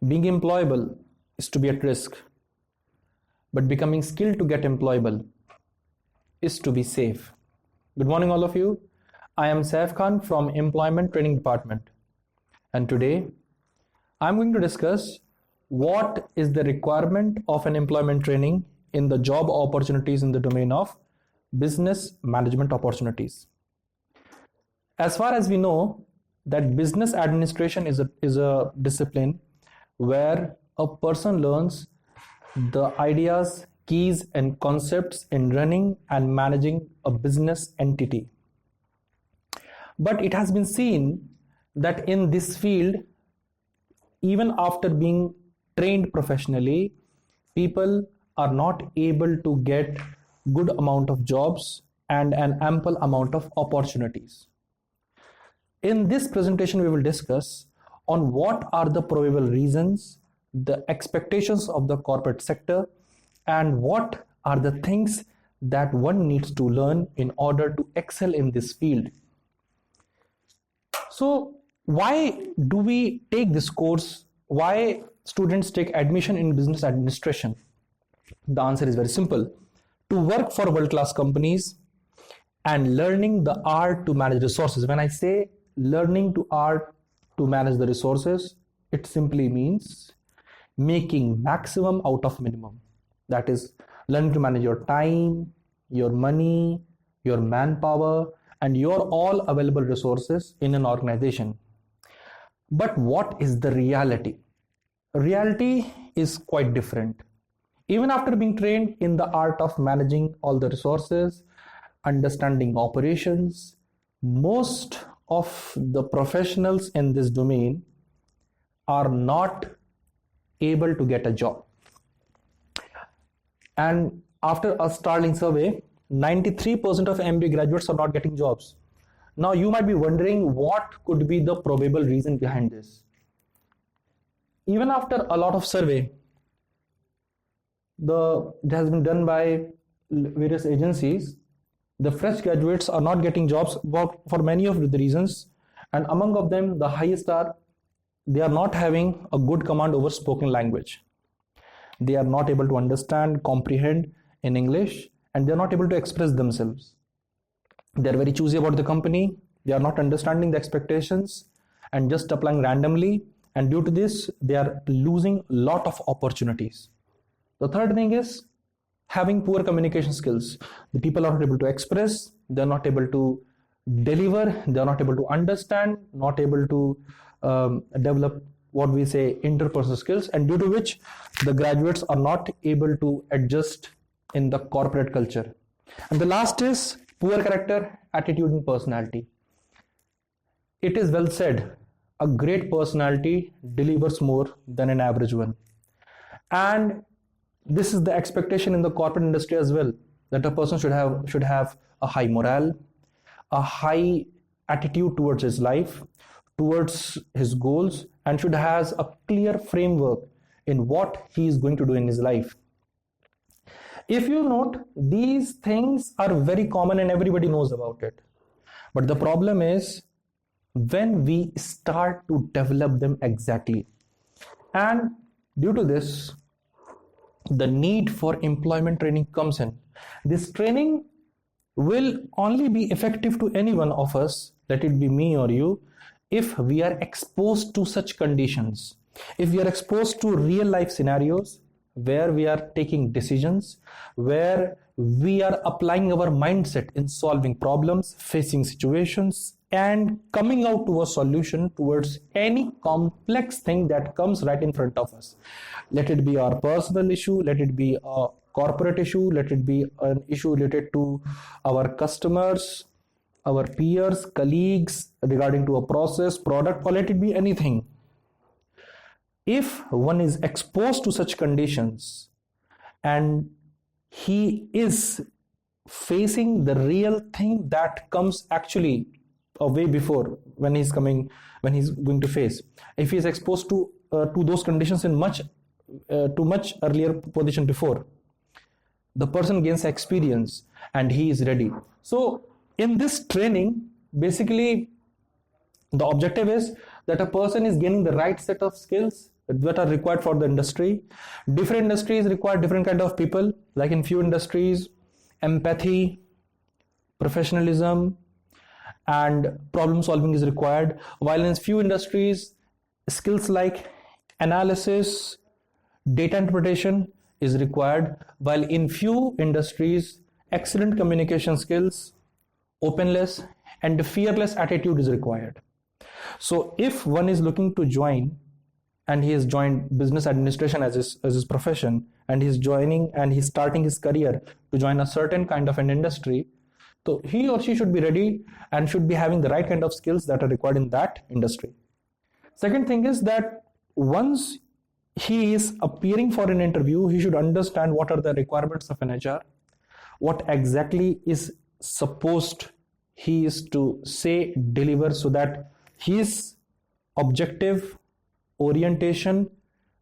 Being employable is to be at risk, but becoming skilled to get employable is to be safe. Good morning, all of you. I am Saif Khan from Employment Training Department, and today I'm going to discuss what is the requirement of an employment training in the job opportunities in the domain of business management opportunities. As far as we know, that business administration is a discipline where a person learns the ideas, keys, and concepts in running and managing a business entity. But it has been seen that in this field, even after being trained professionally, people are not able to get good amount of jobs and an ample amount of opportunities. In this presentation, we will discuss on what are the probable reasons, the expectations of the corporate sector, and what are the things that one needs to learn in order to excel in this field. So why do we take this course? Why students take admission in business administration? The answer is very simple. To work for world-class companies and learning the art to manage resources. When I say learning to art to manage the resources, it simply means making maximum out of minimum. That is learning to manage your time, your money, your manpower, and your all available resources in an organization. But what is the reality? Reality is quite different. Even after being trained in the art of managing all the resources, understanding operations, most of the professionals in this domain are not able to get a job. And after a startling survey, 93% of MBA graduates are not getting jobs. Now you might be wondering what could be the probable reason behind this. Even after a lot of survey, it has been done by various agencies, the fresh graduates are not getting jobs for many of the reasons, and among of them the highest are they are not having a good command over spoken language. They are not able to understand, comprehend in English, and they are not able to express themselves. They are very choosy about the company. They are not understanding the expectations and just applying randomly, and due to this they are losing a lot of opportunities. The third thing is having poor communication skills. The people are not able to express, they are not able to deliver, they are not able to understand, not able to develop what we say interpersonal skills, and due to which the graduates are not able to adjust in the corporate culture. And the last is poor character, attitude, and personality. It is well said, a great personality delivers more than an average one. And this is the expectation in the corporate industry as well, that a person should have a high morale, a high attitude towards his life, towards his goals, and should have a clear framework in what he is going to do in his life. If you note, these things are very common and everybody knows about it. But the problem is when we start to develop them exactly. And due to this, the need for employment training comes in. This training will only be effective to any one of us, let it be me or you, if we are exposed to such conditions, if we are exposed to real life scenarios where we are taking decisions, where we are applying our mindset in solving problems, facing situations, and coming out to a solution towards any complex thing that comes right in front of us. Let it be our personal issue, let it be a corporate issue, let it be an issue related to our customers, our peers, colleagues, regarding to a process, product, or let it be anything. If one is exposed to such conditions and he is facing the real thing that comes actually way before when he's going to face, if he is exposed to those conditions in much earlier position before, the person gains experience and he is ready. So in this training, basically the objective is that a person is gaining the right set of skills that are required for the industry. Different industries require different kind of people. Like in few industries, empathy, professionalism, and problem solving is required, while in few industries skills like analysis, data interpretation is required, while in few industries excellent communication skills, openness, and fearless attitude is required. So if one is looking to join, and he has joined business administration as his profession, and he's joining and he's starting his career to join a certain kind of an industry, so he or she should be ready and should be having the right kind of skills that are required in that industry. Second thing is that once he is appearing for an interview, he should understand what are the requirements of an HR, what exactly is supposed he is to say, deliver, so that his objective, orientation,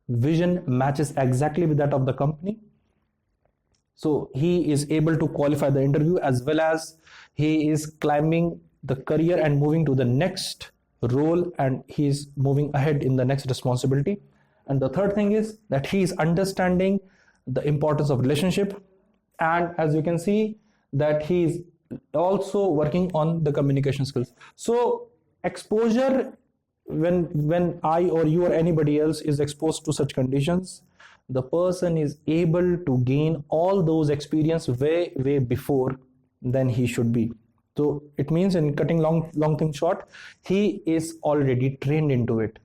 vision matches exactly with that of the company. So he is able to qualify the interview, as well as he is climbing the career and moving to the next role, and he is moving ahead in the next responsibility. And the third thing is that he is understanding the importance of relationship, and as you can see that he is also working on the communication skills. So exposure, when I or you or anybody else is exposed to such conditions, the person is able to gain all those experience way before than he should be. So it means, in cutting long thing short, he is already trained into it.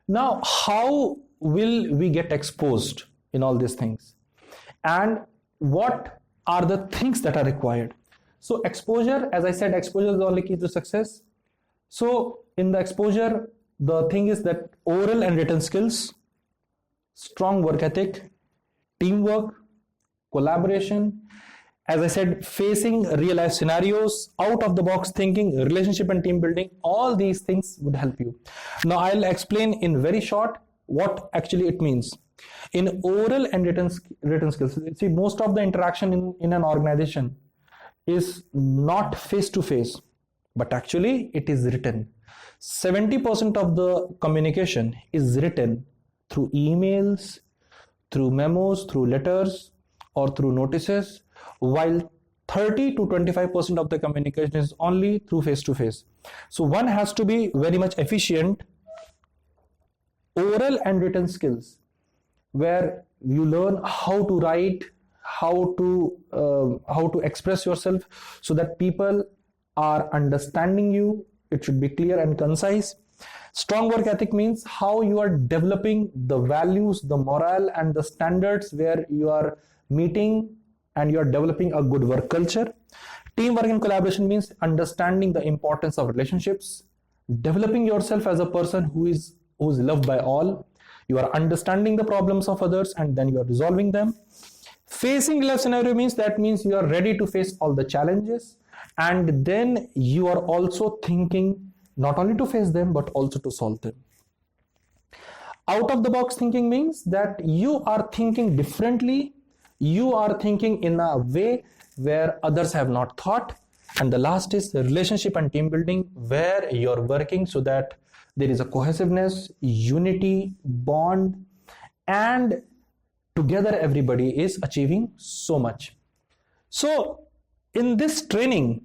Now, how will we get exposed in all these things, and what are the things that are required? So exposure, as I said, exposure is the only key to success. So in the exposure, the thing is that oral and written skills, strong work ethic, teamwork, collaboration, as I said, facing real life scenarios, out of the box thinking, relationship and team building, all these things would help you. Now I'll explain in very short what actually it means. In oral and written skills, see, most of the interaction in an organization is not face to face, but actually it is written. 70% of the communication is written through emails, through memos, through letters, or through notices, while 30 to 25% of the communication is only through face to face. So one has to be very much efficient. Oral and written skills, where you learn how to write, how to express yourself so that people are understanding you. It should be clear and concise. Strong work ethic means how you are developing the values, the morale, and the standards, where you are meeting and you are developing a good work culture. Teamwork and collaboration means understanding the importance of relationships, developing yourself as a person who is loved by all. You are understanding the problems of others and then you are resolving them. Facing life scenario means you are ready to face all the challenges, and then you are also thinking not only to face them but also to solve them. Out of the box thinking means that you are thinking differently, you are thinking in a way where others have not thought. And the last is the relationship and team building, where you're working so that there is a cohesiveness, unity, bond, and together everybody is achieving so much. So in this training,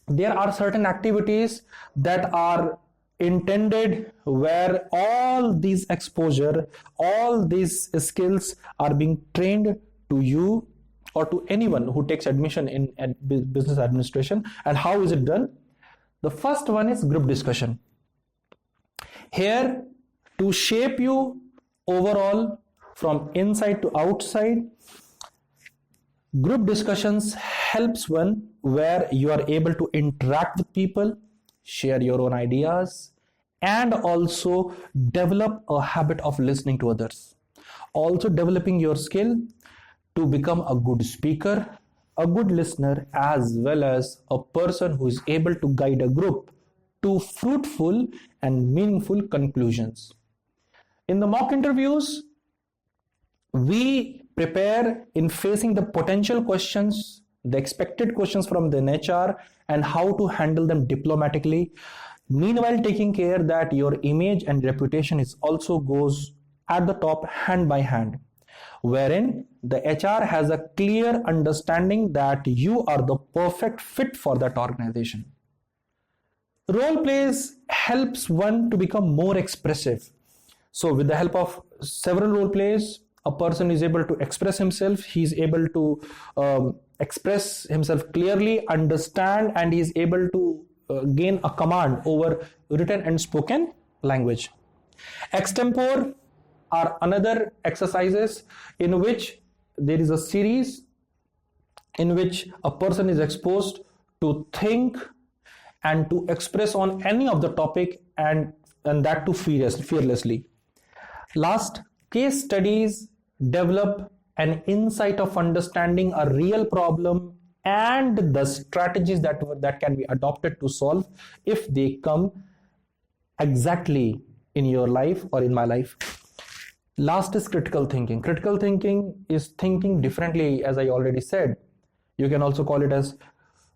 there are certain activities that are intended where all these exposure, all these skills are being trained to you or to anyone who takes admission in business administration. And how is it done? The first one is group discussion. Here, to shape you overall from inside to outside, group discussions helps one where you are able to interact with people, share your own ideas, and also develop a habit of listening to others. Also developing your skill to become a good speaker, a good listener, as well as a person who is able to guide a group to fruitful and meaningful conclusions. In the mock interviews, we prepare in facing the potential questions, the expected questions from the HR, and how to handle them diplomatically. Meanwhile, taking care that your image and reputation is also goes at the top hand by hand, wherein the HR has a clear understanding that you are the perfect fit for that organization. Role plays helps one to become more expressive. So with the help of several role plays, a person is able to express himself, he is able to express himself clearly, understand, and he is able to gain a command over written and spoken language. Extempore are another exercises in which there is a series in which a person is exposed to think and to express on any of the topic, and that too fearlessly. Last, case studies develop an insight of understanding a real problem and the strategies that can be adopted to solve if they come exactly in your life or in my life. Last is critical thinking. Critical thinking is thinking differently, as I already said. You can also call it as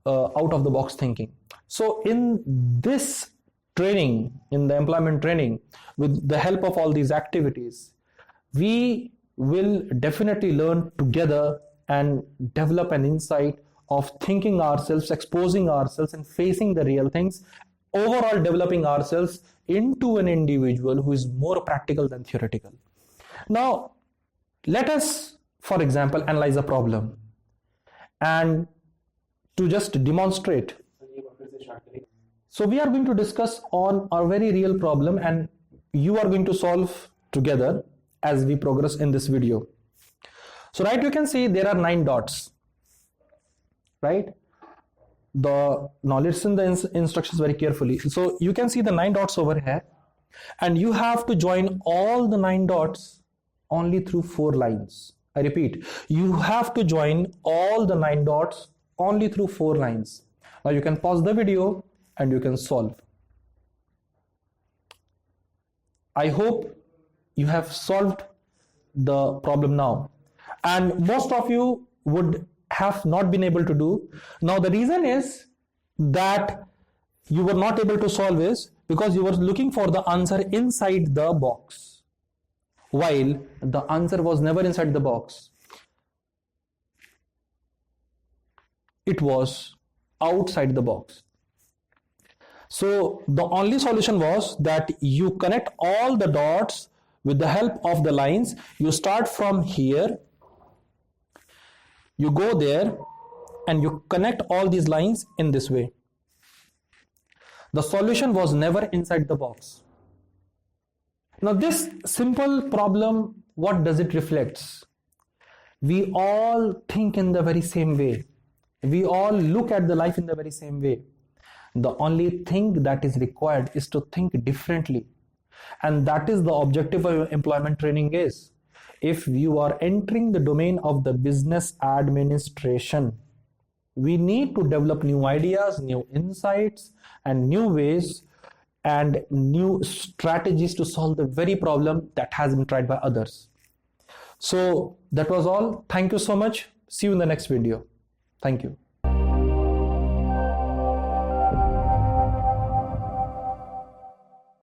out of the box thinking. So in this training, in the employment training, with the help of all these activities, we will definitely learn together and develop an insight of thinking ourselves, exposing ourselves, and facing the real things, overall developing ourselves into an individual who is more practical than theoretical. Now, let us, for example, analyze a problem, and to just demonstrate. So we are going to discuss on a very real problem, and you are going to solve together as we progress in this video. So right, you can see there are 9 dots, right? Now listen the instructions very carefully. So you can see the 9 dots over here, and you have to join all the 9 dots only through 4 lines. I repeat, you have to join all the 9 dots only through 4 lines. Now you can pause the video and you can solve. I hope you have solved the problem now, and most of you would have not been able to do. Now the reason is that you were not able to solve is because you were looking for the answer inside the box, while the answer was never inside the box. It was outside the box. So the only solution was that you connect all the dots with the help of the lines. You start from here, you go there, and you connect all these lines in this way. The solution was never inside the box. Now this simple problem, what does it reflect? We all think in the very same way. We all look at the life in the very same way. The only thing that is required is to think differently. And that is the objective of employment training is. If you are entering the domain of the business administration, we need to develop new ideas, new insights, and new ways and new strategies to solve the very problem that has been tried by others. So that was all. Thank you so much. See you in the next video. Thank you.